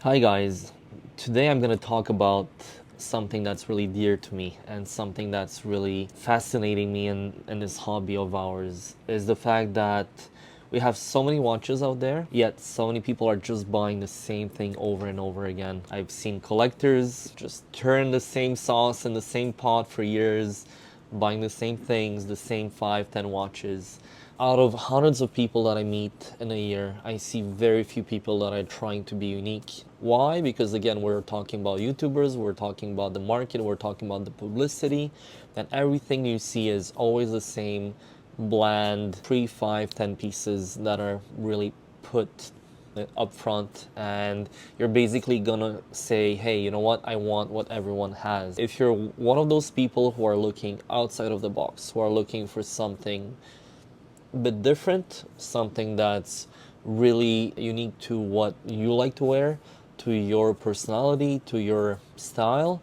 Hi guys, today I'm going to talk about something that's really dear to me and something that's really fascinating me in this hobby of ours is the fact that we have so many watches out there, yet so many people are just buying the same thing over and over again. I've seen collectors just turn the same sauce in the same pot for years, buying the same things, the same 5, 10 watches. Out of hundreds of people that I meet in a year, I see very few people that are trying to be unique. Why? Because again, we're talking about YouTubers, we're talking about the market, we're talking about the publicity, and everything you see is always the same bland 3, 5, 10 pieces that are really put up front, and you're basically gonna say, hey, you know what, I want what everyone has. If you're one of those people who are looking outside of the box, who are looking for something a bit different, something that's really unique to what you like to wear, to your personality, to your style,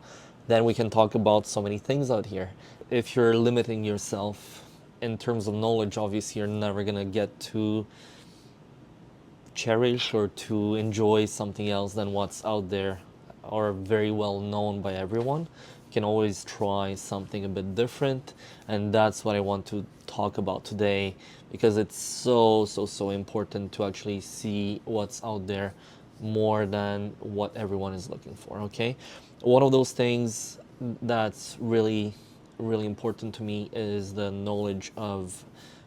then we can talk about so many things out here. If you're limiting yourself in terms of knowledge, obviously you're never gonna get to cherish or to enjoy something else than what's out there or very well known by everyone. You can always try something a bit different, and that's what I want to talk about today, because it's so important to actually see what's out there more than what everyone is looking for. Okay, one of those things that's really important to me is the knowledge of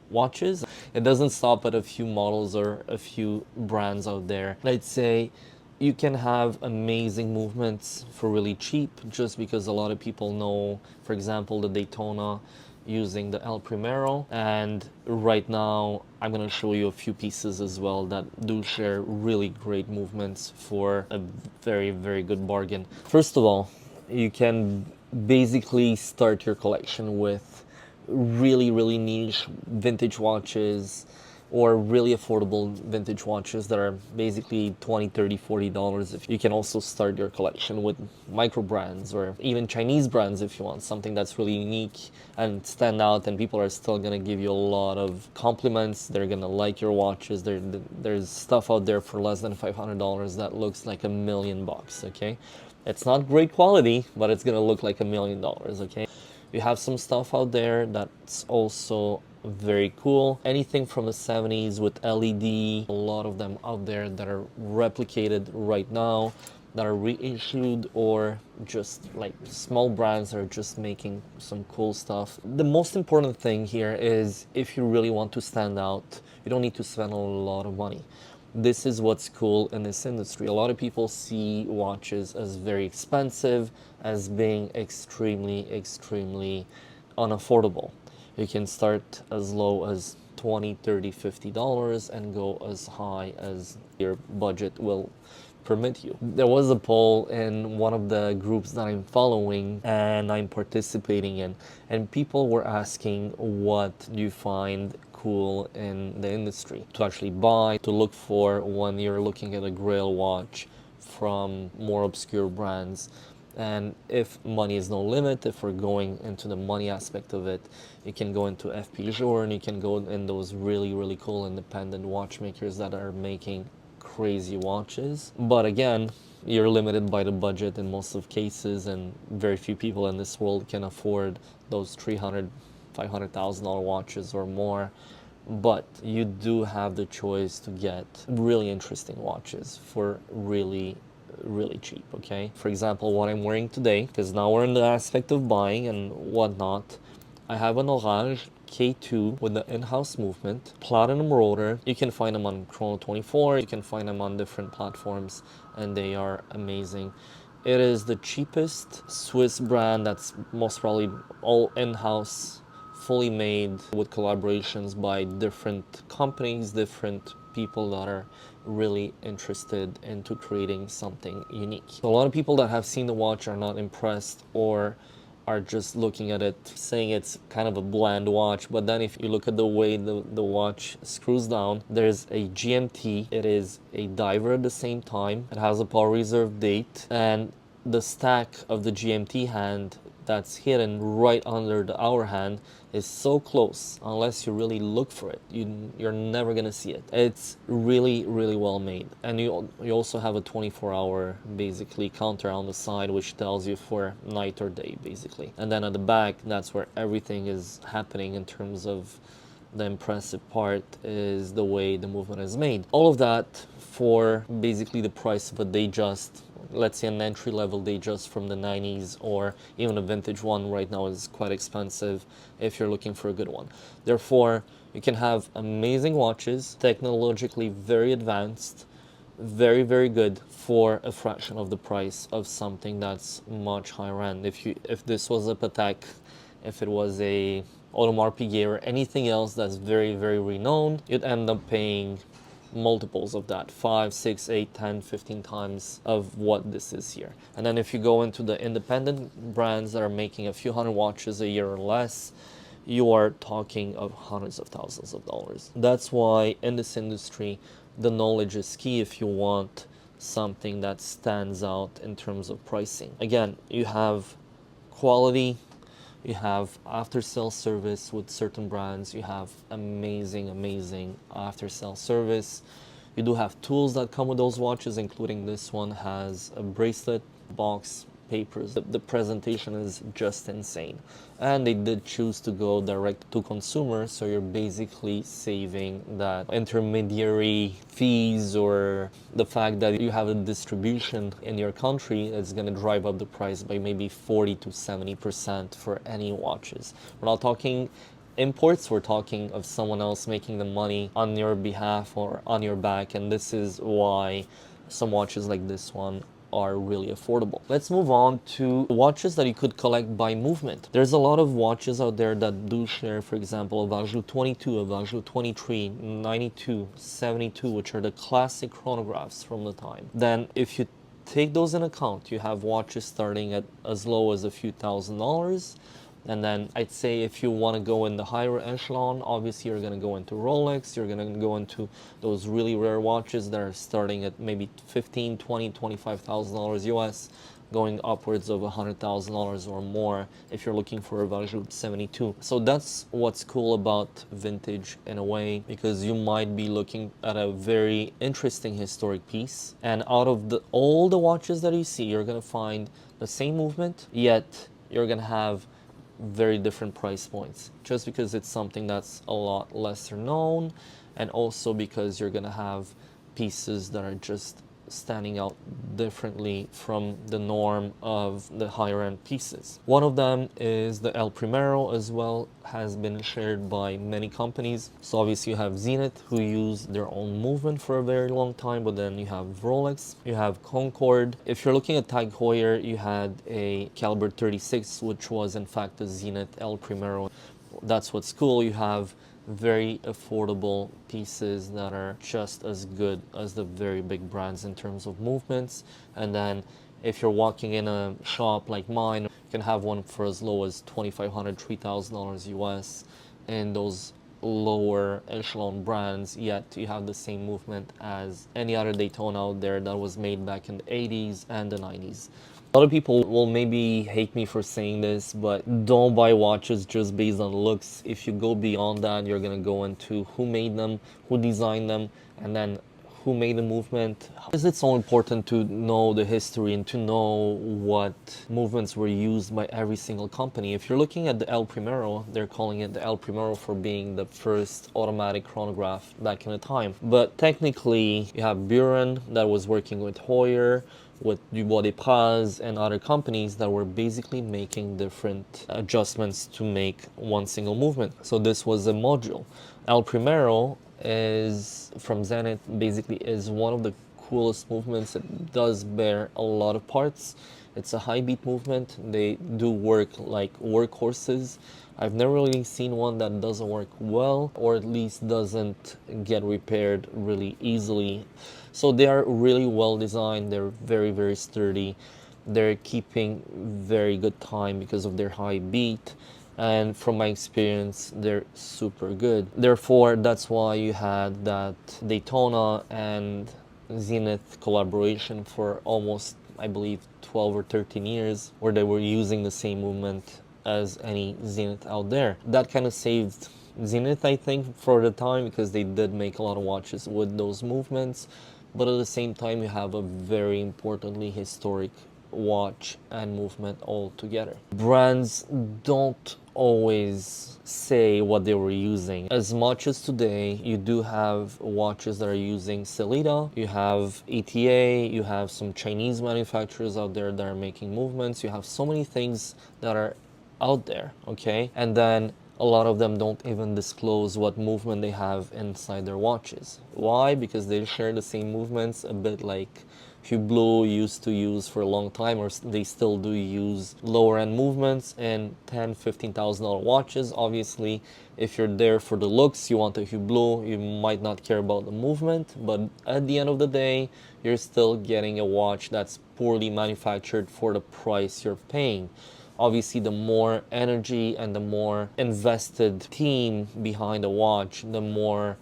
watches. It doesn't stop at a few models or a few brands out there. I'd say you can have amazing movements for really cheap just because a lot of people know, for example, the Daytona using the El Primero. And right now I'm going to show you a few pieces as well that do share really great movements for a very good bargain. First of all, you can basically start your collection with really niche vintage watches or really affordable vintage watches that are basically $20, $30, $40. If you can also start your collection with micro brands or even Chinese brands if you want something that's really unique and stand out, and people are still gonna give you a lot of compliments. They're gonna like your watches. There's stuff out there for less than $500 that looks like $1,000,000. Okay, it's not great quality, but it's gonna look like $1,000,000. Okay, we have some stuff out there that's also very cool. Anything from the 70s with LED, a lot of them out there that are replicated right now, that are reissued, or just like small brands that are just making some cool stuff. The most important thing here is if you really want to stand out, you don't need to spend a lot of money. This is what's cool in this industry. A lot of people see watches as very expensive, as being extremely unaffordable. You can start as low as $20, $30, $50 and go as high as your budget will permit you. There was a poll in one of the groups that I'm following and I'm participating in, and people were asking, what do you find cool in the industry to actually buy, to look for when you're looking at a grail watch from more obscure brands? And if money is no limit, if we're going into the money aspect of it, you can go into FP Jour, and you can go in those really cool independent watchmakers that are making crazy watches. But again, you're limited by the budget in most of cases, and very few people in this world can afford those $300,000, $500,000 watches or more. But you do have the choice to get really interesting watches for really cheap. Okay, for example, what I'm wearing today, because now we're in the aspect of buying and whatnot, I have an Orange K2 with the in-house movement, platinum rotor. You can find them on Chrono24, you can find them on different platforms, and they are amazing. It is the cheapest Swiss brand that's most probably all in-house, fully made, with collaborations by different companies, different people that are really interested into creating something unique. So a lot of people that have seen the watch are not impressed, or are just looking at it saying it's kind of a bland watch. But then if you look at the way the watch screws down, there's a GMT, it is a diver at the same time, it has a power reserve date, and the stack of the GMT hand that's hidden right under the hour hand is so close. Unless you really look for it, you're never gonna see it. It's really, really well made. And you also have a 24-hour basically counter on the side, which tells you for night or day basically. And then at the back, that's where everything is happening in terms of the impressive part is the way the movement is made. All of that for basically the price of a Datejust. Let's say an entry level Datejust from the 90s, or even a vintage one right now is quite expensive if you're looking for a good one. Therefore, you can have amazing watches, technologically very advanced, very, very good for a fraction of the price of something that's much higher end. If this was a Patek, if it was a Audemars Piguet or anything else that's very, very renowned, you'd end up paying multiples of that, 5, 6, 8, 10, 15 times of what this is here. And then if you go into the independent brands that are making a few hundred watches a year or less, you are talking of hundreds of thousands of dollars. That's why in this industry, the knowledge is key if you want something that stands out in terms of pricing. Again, you have quality, you have after sales service with certain brands, you have amazing after sales service. You do have tools that come with those watches, including this one has a bracelet, box, papers. The presentation is just insane. And they did choose to go direct to consumer, so you're basically saving that intermediary fees or the fact that you have a distribution in your country is going to drive up the price by maybe 40 to 70% for any watches. We're not talking imports, we're talking of someone else making the money on your behalf or on your back, and this is why some watches like this one are really affordable. Let's move on to watches that you could collect by movement. There's a lot of watches out there that do share, for example, a Valjoux 22, a Valjoux 23, 92, 72, which are the classic chronographs from the time. Then if you take those in account, you have watches starting at as low as a few $1,000s. And then I'd say if you want to go in the higher echelon, obviously you're going to go into Rolex, you're going to go into those really rare watches that are starting at maybe $15,000, $20,000, $25,000 US, going upwards of $100,000 or more if you're looking for a Valjoux 72. So that's what's cool about vintage in a way, because you might be looking at a very interesting historic piece, and out of all the watches that you see, you're going to find the same movement, yet you're going to have very different price points, just because it's something that's a lot lesser known, and also because you're gonna have pieces that are just standing out differently from the norm of the higher end pieces. One of them is the El Primero, as well, has been shared by many companies. So obviously you have Zenith, who use their own movement for a very long time, but then you have Rolex, you have Concord. If you're looking at Tag Heuer, you had a caliber 36, which was in fact a Zenith El Primero. That's what's cool. You have very affordable pieces that are just as good as the very big brands in terms of movements. And then if you're walking in a shop like mine, you can have one for as low as $2,500, $3,000 US in those lower echelon brands, yet you have the same movement as any other Daytona out there that was made back in the 80s and the 90s. A lot of people will maybe hate me for saying this, but don't buy watches just based on looks. If you go beyond that, you're going to go into who made them, who designed them, and then who made the movement. It's so important to know the history and to know what movements were used by every single company. If you're looking at the El Primero, they're calling it the El Primero for being the first automatic chronograph back in the time. But technically, you have Buren that was working with Heuer, with Dubois des Praz and other companies that were basically making different adjustments to make one single movement. So this was a module. El Primero is from Zenith, basically is one of the coolest movements. It does bear a lot of parts. It's a high beat movement. They do work like workhorses. I've never really seen one that doesn't work well, or at least doesn't get repaired really easily. So they are really well designed. They're very, very sturdy. They're keeping very good time because of their high beat. And from my experience, they're super good. Therefore, that's why you had that Daytona and Zenith collaboration for almost I believe, 12 or 13 years where they were using the same movement as any Zenith out there. That kind of saved Zenith, I think, for the time, because they did make a lot of watches with those movements. But at the same time, you have a very importantly historic watch and movement all together. Brands don't always say what they were using. As much as today you do have watches that are using Sellita, you have ETA, you have some Chinese manufacturers out there that are making movements, you have so many things that are out there, okay? And then a lot of them don't even disclose what movement they have inside their watches. Why? Because they share the same movements, a bit like Hublot used to use for a long time, or they still do use lower end movements in $10,000-$15,000 watches. Obviously, if you're there for the looks, you want a Hublot, you might not care about the movement, but at the end of the day, you're still getting a watch that's poorly manufactured for the price you're paying. Obviously, the more energy and the more invested team behind a watch, the more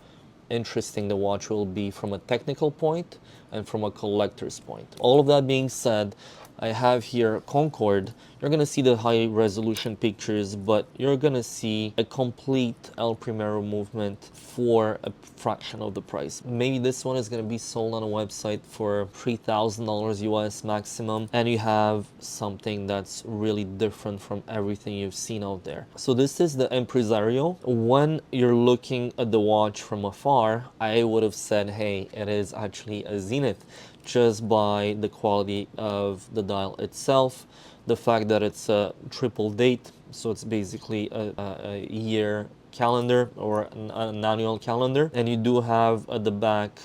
interesting the watch will be from a technical point and from a collector's point. All of that being said, I have here Concord. You're gonna see the high resolution pictures, but you're gonna see a complete El Primero movement for a fraction of the price. Maybe this one is gonna be sold on a website for $3,000 US maximum, and you have something that's really different from everything you've seen out there. So this is the Empresario. When you're looking at the watch from afar, I would have said, hey, it is actually a Zenith, just by the quality of the dial itself, the fact that it's a triple date, so it's basically a year calendar or an annual calendar, and you do have at the back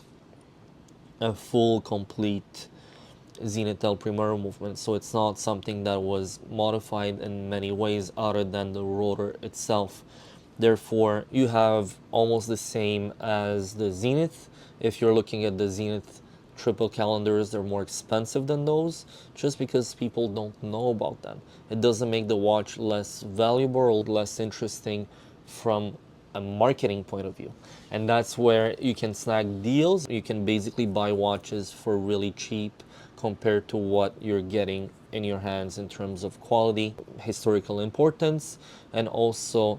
a full complete Zenith El Primero movement, so it's not something that was modified in many ways other than the rotor itself. Therefore, you have almost the same as the Zenith. If you're looking at the Zenith triple calendars, they're more expensive than those, just because people don't know about them. It doesn't make the watch less valuable or less interesting from a marketing point of view. And that's where you can snag deals. You can basically buy watches for really cheap compared to what you're getting in your hands in terms of quality, historical importance, and also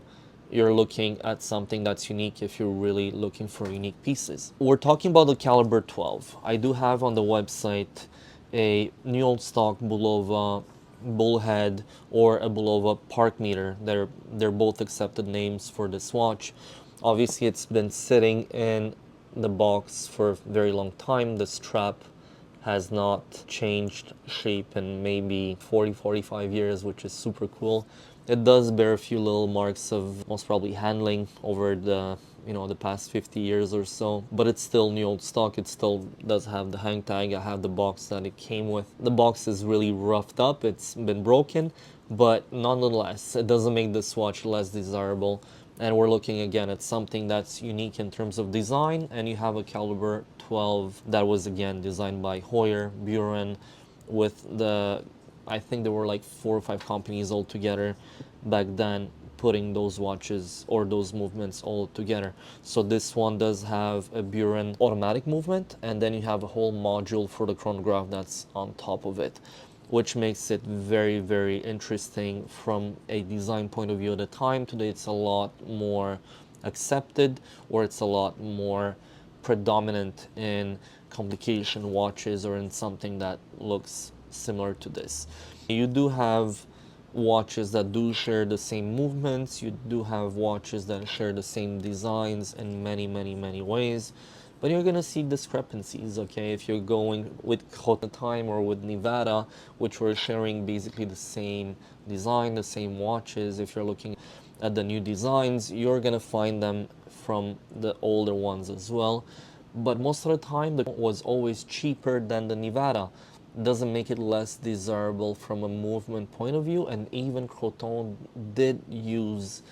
you're looking at something that's unique if you're really looking for unique pieces. We're talking about the caliber 12. I do have on the website a new old stock Bulova bullhead or a Bulova park meter. They're both accepted names for this watch. Obviously, it's been sitting in the box for a very long time. The strap has not changed shape in maybe 40-45 years, which is super cool. It does bear a few little marks of most probably handling over the the past 50 years or so, but it's still new old stock. It still does have the hang tag. I have the box that it came with. The box is really roughed up, it's been broken, but nonetheless it doesn't make this watch less desirable. And we're looking again at something that's unique in terms of design, and you have a caliber 12 that was again designed by Heuer, Buren, with the, I think there were like 4 or 5 companies all together back then putting those watches or those movements all together. So this one does have a Buren automatic movement, and then you have a whole module for the chronograph that's on top of it, which makes it very, very interesting from a design point of view at the time. Today it's a lot more accepted, or it's a lot more predominant in complication watches or in something that looks similar to this. You do have watches that do share the same movements. You do have watches that share the same designs in many, many, many ways. But you're gonna see discrepancies, okay? If you're going with Hota Time or with Nevada, which were sharing basically the same design, the same watches, if you're looking at the new designs, you're gonna find them from the older ones as well. But most of the time, the was always cheaper than the Nevada. Doesn't make it less desirable from a movement point of view, and even Croton did use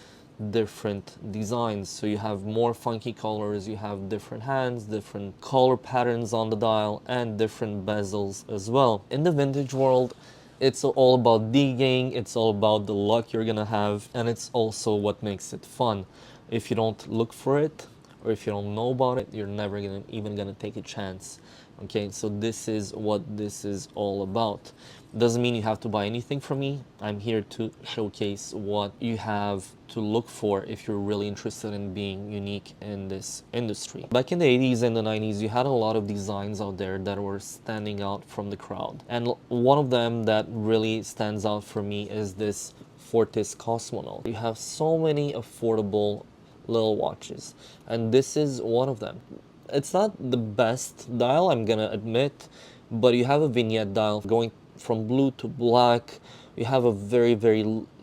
different designs. So you have more funky colors, you have different hands, different color patterns on the dial, and different bezels as well. In the vintage world, it's all about digging, it's all about the luck you're gonna have, and it's also what makes it fun. If you don't look for it, or if you don't know about it, you're never even gonna take a chance Okay, so this is what this is all about. Doesn't mean you have to buy anything from me. I'm here to showcase what you have to look for if you're really interested in being unique in this industry. Back in the 80s and the 90s, you had a lot of designs out there that were standing out from the crowd. And one of them that really stands out for me is this Fortis Cosmonaut. You have so many affordable little watches, and this is one of them. It's not the best dial, I'm gonna admit, but you have a vignette dial going from blue to black. You have a very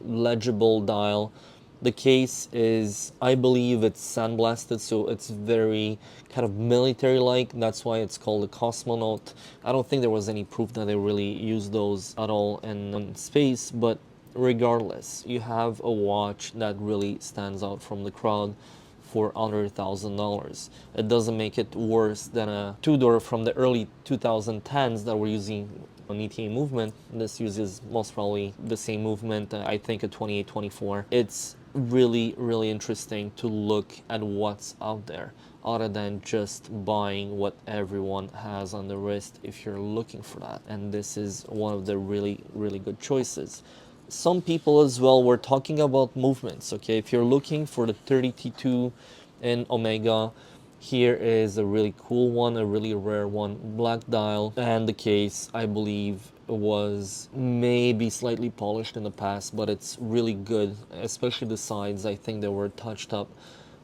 legible dial. The case is, I believe it's sandblasted, so it's very kind of military-like. That's why it's called a cosmonaut. I don't think there was any proof that they really used those at all in space, but regardless, you have a watch that really stands out from the crowd for under $1,000. It doesn't make it worse than a Tudor from the early 2010s that were using an ETA movement. This uses most probably the same movement, I think a 2824. It's really interesting to look at what's out there other than just buying what everyone has on the wrist if you're looking for that. And this is one of the really good choices. Some people as well were talking about movements. Okay, if you're looking for the 30T2 in Omega, here is a really cool one, a really rare one, black dial, and the case I believe was maybe slightly polished in the past, but it's really good, especially the sides. I think they were touched up,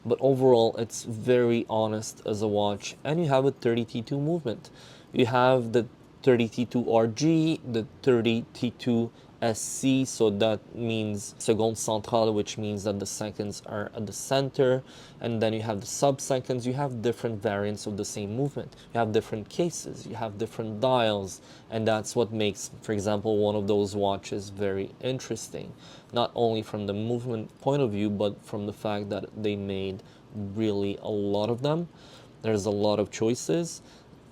but overall it's very honest as a watch. And you have a 30T2 movement. You have the 30T2 RG, the 30T2 SC, so that means seconde centrale, which means that the seconds are at the center, and then you have the sub-seconds. You have different variants of the same movement. You have different cases, you have different dials, and that's what makes, for example, one of those watches very interesting, not only from the movement point of view, but from the fact that they made really a lot of them. There's a lot of choices.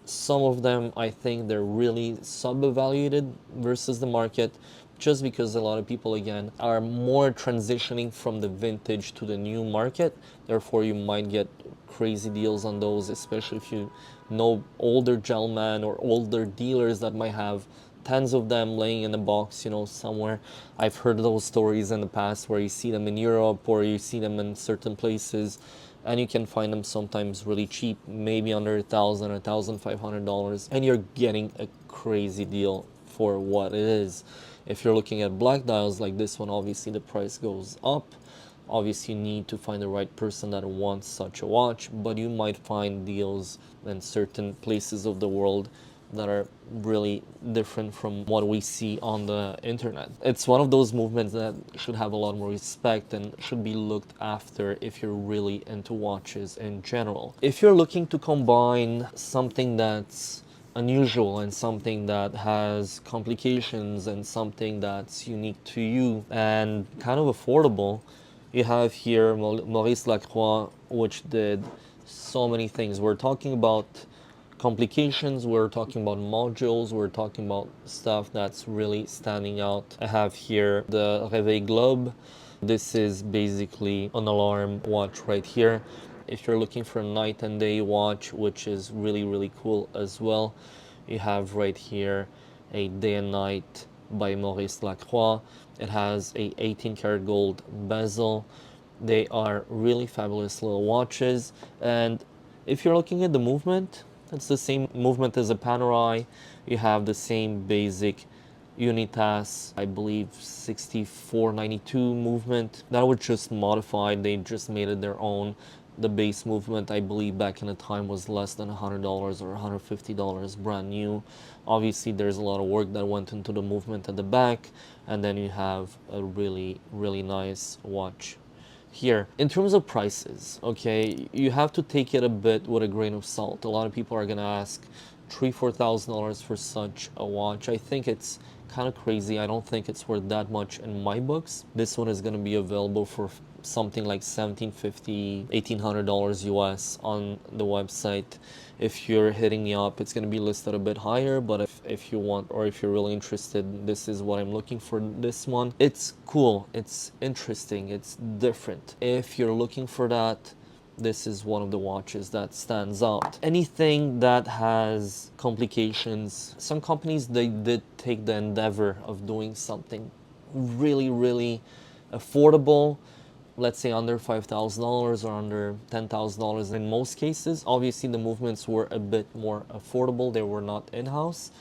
Some of them, I think they're really sub-evaluated versus the market, just because a lot of people, again, are more transitioning from the vintage to the new market. Therefore, you might get crazy deals on those, especially if you know older gentlemen or older dealers that might have tens of them laying in a box, you know, somewhere. I've heard those stories in the past where you see them in Europe or you see them in certain places, and you can find them sometimes really cheap, maybe under $1,000 or $1,500, and you're getting a crazy deal for what it is. If you're looking at black dials like this one, obviously the price goes up. Obviously you need to find the right person that wants such a watch, but you might find deals in certain places of the world that are really different from what we see on the internet. It's one of those movements that should have a lot more respect and should be looked after if you're really into watches in general. If you're looking to combine something that's unusual and something that has complications and something that's unique to you and kind of affordable, you have here Maurice Lacroix, which did so many things. We're talking about complications, we're talking about modules, we're talking about stuff that's really standing out. I have here the Réveil Globe. This is basically an alarm watch right here. If you're looking for a night and day watch, which is really cool as well, you have right here a day and night by Maurice Lacroix. It has a 18 karat gold bezel. They are really fabulous little watches, and if you're looking at the movement, it's the same movement as a Panerai. You have the same basic Unitas, I believe 6492 movement. That was just modified. They just made it their own. The base movement, I believe back in the time, was less than $100 or $150 brand new. Obviously there's a lot of work that went into the movement at the back, and then you have a really nice watch here. In terms of prices, okay, you have to take it a bit with a grain of salt. A lot of people are gonna ask $3,000-$4,000 for such a watch. I think it's kind of crazy. I don't think it's worth that much in my books. This one is gonna be available for something like $1,750, $1,800 US on the website. If you're hitting me up, it's going to be listed a bit higher, but if you want, or if you're really interested, this is what I'm looking for. This one, it's cool, it's interesting, it's different. If you're looking for that, this is one of the watches that stands out. Anything that has complications, some companies, they did take the endeavor of doing something really, really affordable, let's say under $5,000 or under $10,000 in most cases. Obviously, the movements were a bit more affordable. They were not in-house.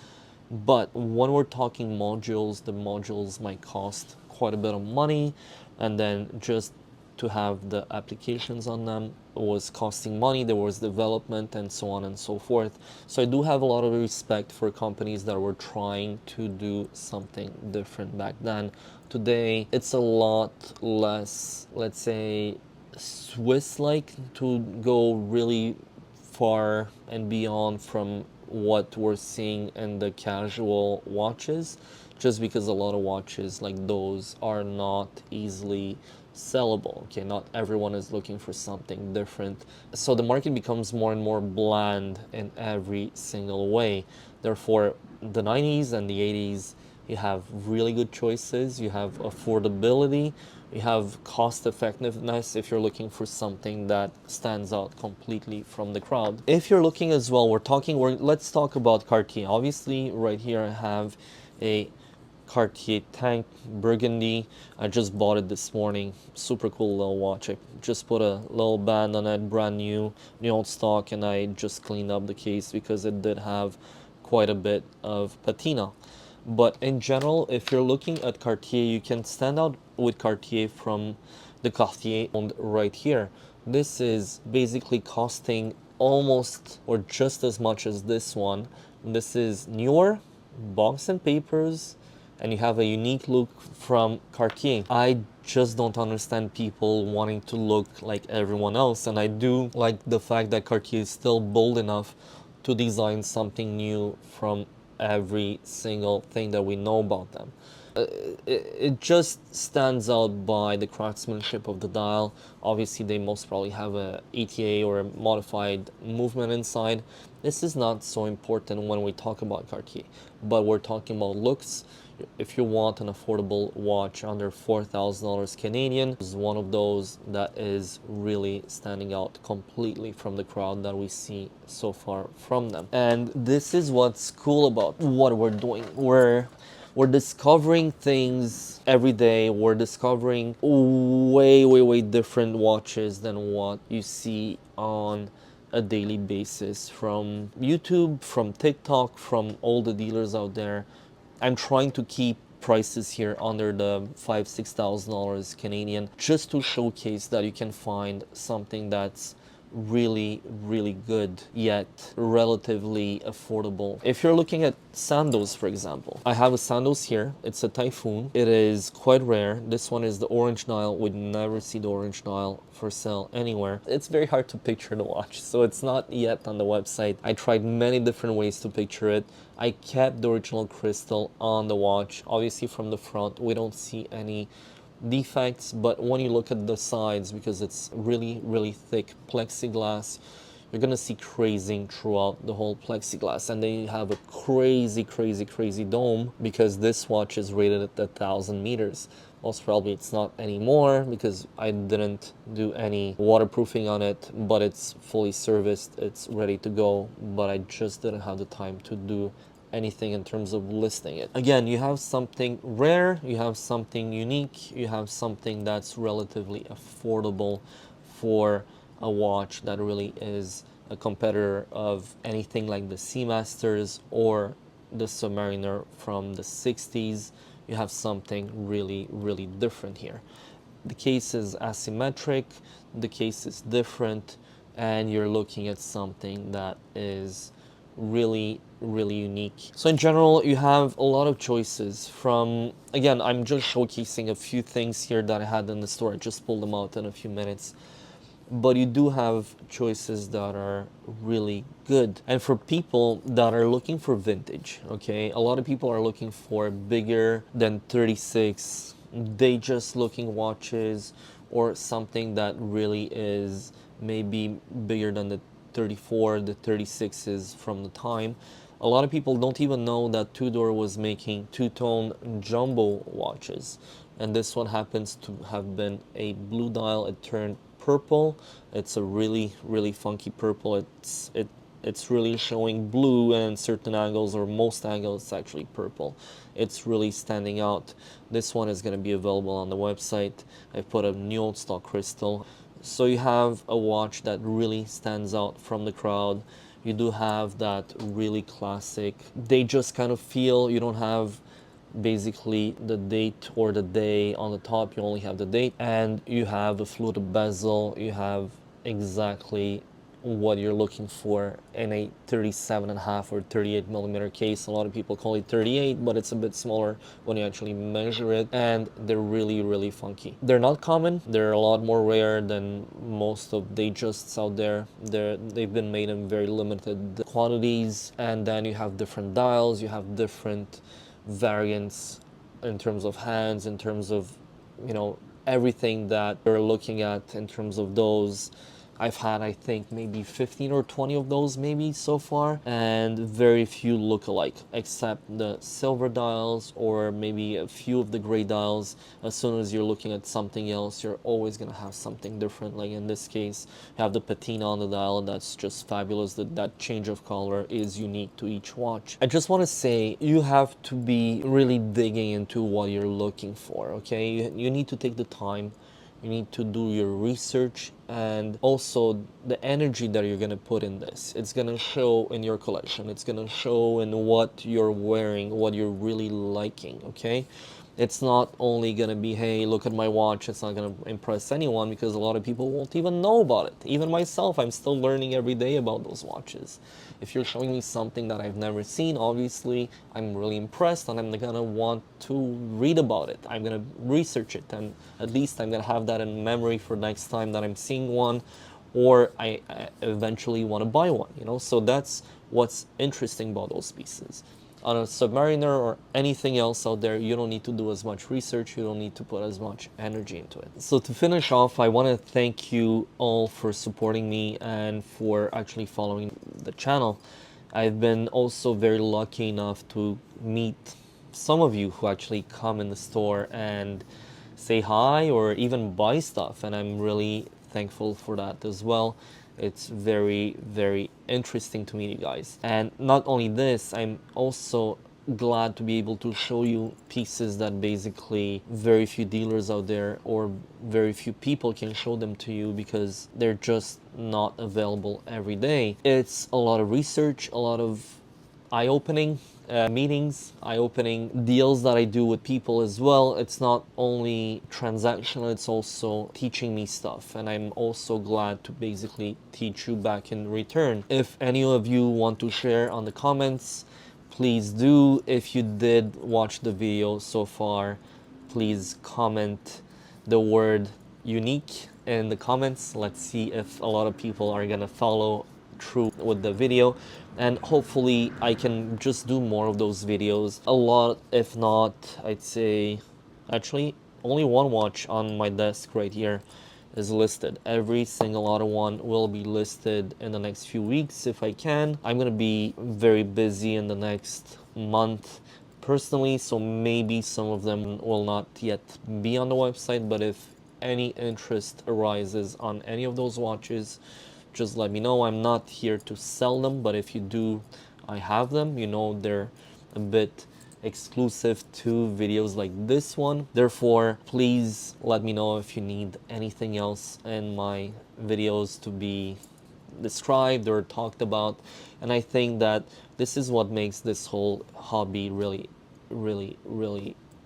But when we're talking modules, the modules might cost quite a bit of money. And then just to have the applications on them was costing money. There was development and so on and so forth. So I do have a lot of respect for companies that were trying to do something different back then. Today, it's a lot less, let's say, Swiss-like to go really far and beyond from what we're seeing in the casual watches, just because a lot of watches like those are not easily sellable. Okay, not everyone is looking for something different. So the market becomes more and more bland in every single way. Therefore, the 90s and the 80s, you have really good choices, you have affordability, you have cost effectiveness if you're looking for something that stands out completely from the crowd. If you're looking as well, let's talk about Cartier. Obviously, right here I have a Cartier Tank Burgundy. I just bought it this morning. Super cool little watch. I just put a little band on it, brand new old stock, and I just cleaned up the case because it did have quite a bit of patina. But in general, if you're looking at Cartier, you can stand out with Cartier from the Cartier right here. This is basically costing almost or just as much as this one. This is newer, box and papers, and you have a unique look from Cartier. I just don't understand people wanting to look like everyone else, and I do like the fact that Cartier is still bold enough to design something new from every single thing that we know about them. It just stands out by the craftsmanship of the dial. Obviously, they most probably have a ETA or a modified movement inside. This is not so important when we talk about Cartier, but we're talking about looks. If you want an affordable watch under $4,000 Canadian, this is one of those that is really standing out completely from the crowd that we see so far from them. And this is what's cool about what we're doing. We're discovering things every day. We're discovering way different watches than what you see on a daily basis from YouTube, from TikTok, from all the dealers out there. I'm trying to keep prices here under the $5,000-$6,000 Canadian, just to showcase that you can find something that's really good yet relatively affordable. If you're looking at Sandos, for example, I have a Sandos here. It's a Typhoon. It is quite rare. This one is the orange dial. We'd never see the orange dial for sale anywhere. It's very hard to picture the watch, so it's not yet on the website. I tried many different ways to picture it. I kept the original crystal on the watch. Obviously from the front we don't see any defects, but when you look at the sides, because it's really thick plexiglass, you're gonna see crazing throughout the whole plexiglass. And they have a crazy dome, because this watch is rated at 1,000 meters. Most probably it's not anymore because I didn't do any waterproofing on it, but it's fully serviced, it's ready to go, but I just didn't have the time to do anything in terms of listing it. Again, you have something rare, you have something unique, you have something that's relatively affordable for a watch that really is a competitor of anything like the Seamasters or the Submariner from the 60s. You have something really different here. The case is asymmetric, the case is different, and you're looking at something that is really unique. So in general, you have a lot of choices from, again, I'm just showcasing a few things here that I had in the store. I just pulled them out in a few minutes. But you do have choices that are really good. And for people that are looking for vintage, okay, a lot of people are looking for bigger than 36 Datejust looking watches, or something that really is maybe bigger than the 34, the 36s from the time. A lot of people don't even know that Tudor was making two-tone jumbo watches, and this one happens to have been a blue dial. It turned purple. It's a really funky purple. It's really showing blue, and certain angles, or most angles, it's actually purple. It's really standing out. This one is going to be available on the website. I put a new old stock crystal. So you have a watch that really stands out from the crowd. You do have that really classic, they just kind of feel. You don't have basically the date or the day on the top, you only have the date, and you have the fluted bezel. You have exactly what you're looking for in a 37.5 or 38 millimeter case. A lot of people call it 38, but it's a bit smaller when you actually measure it, and they're really funky. They're not common. They're a lot more rare than most of Datejust out there. They've been made in very limited quantities, and then you have different dials, you have different variants in terms of hands, in terms of, you know, everything that you're looking at in terms of those. I've had, I think, maybe 15 or 20 of those maybe so far, and very few look alike, except the silver dials or maybe a few of the gray dials. As soon as you're looking at something else, you're always going to have something different. Like in this case, you have the patina on the dial, and that's just fabulous. That change of color is unique to each watch. I just want to say, you have to be really digging into what you're looking for, okay? You need to take the time. You need to do your research, and also the energy that you're going to put in this. It's going to show in your collection. It's going to show in what you're wearing, what you're really liking, okay? It's not only going to be, hey, look at my watch. It's not going to impress anyone, because a lot of people won't even know about it. Even myself, I'm still learning every day about those watches. If you're showing me something that I've never seen, obviously I'm really impressed, and I'm going to want to read about it. I'm going to research it, and at least I'm going to have that in memory for next time that I'm seeing one, or I eventually want to buy one, you know? So that's what's interesting about those pieces. On a Submariner or anything else out there, you don't need to do as much research. You don't need to put as much energy into it. So to finish off, I want to thank you all for supporting me and for actually following the channel. I've been also very lucky enough to meet some of you who actually come in the store and say hi or even buy stuff, and I'm really thankful for that as well. It's very interesting to meet you guys. And not only this, I'm also glad to be able to show you pieces that basically very few dealers out there or very few people can show them to you, because they're just not available every day. It's a lot of research, a lot of eye-opening meetings, eye-opening deals that I do with people as well. It's not only transactional, it's also teaching me stuff, and I'm also glad to basically teach you back in return. If any of you want to share on the comments, please do. If you did watch the video so far, please comment the word unique in the comments. Let's see if a lot of people are gonna follow through with the video, and hopefully I can just do more of those videos. A lot, if not, I'd say, actually only one watch on my desk right here is listed. Every single other one will be listed in the next few weeks if I can. I'm gonna be very busy in the next month personally, so maybe some of them will not yet be on the website, but if any interest arises on any of those watches, just let me know. I'm not here to sell them, but if you do, I have them. You know, they're a bit exclusive to videos like this one. Therefore, please let me know if you need anything else in my videos to be described or talked about. And I think that this is what makes this whole hobby really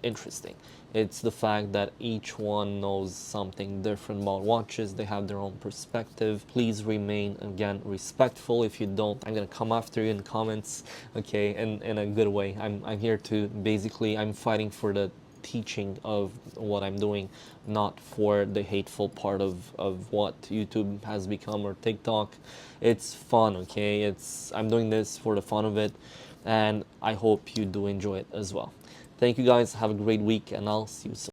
interesting. It's the fact that each one knows something different about watches. They have their own perspective. Please remain, again, respectful. If you don't, I'm gonna come after you in comments, okay, in a good way. I'm here to basically, I'm fighting for the teaching of what I'm doing, not for the hateful part of what YouTube has become, or TikTok. It's fun, okay? I'm doing this for the fun of it, and I hope you do enjoy it as well. Thank you guys, have a great week, and I'll see you soon.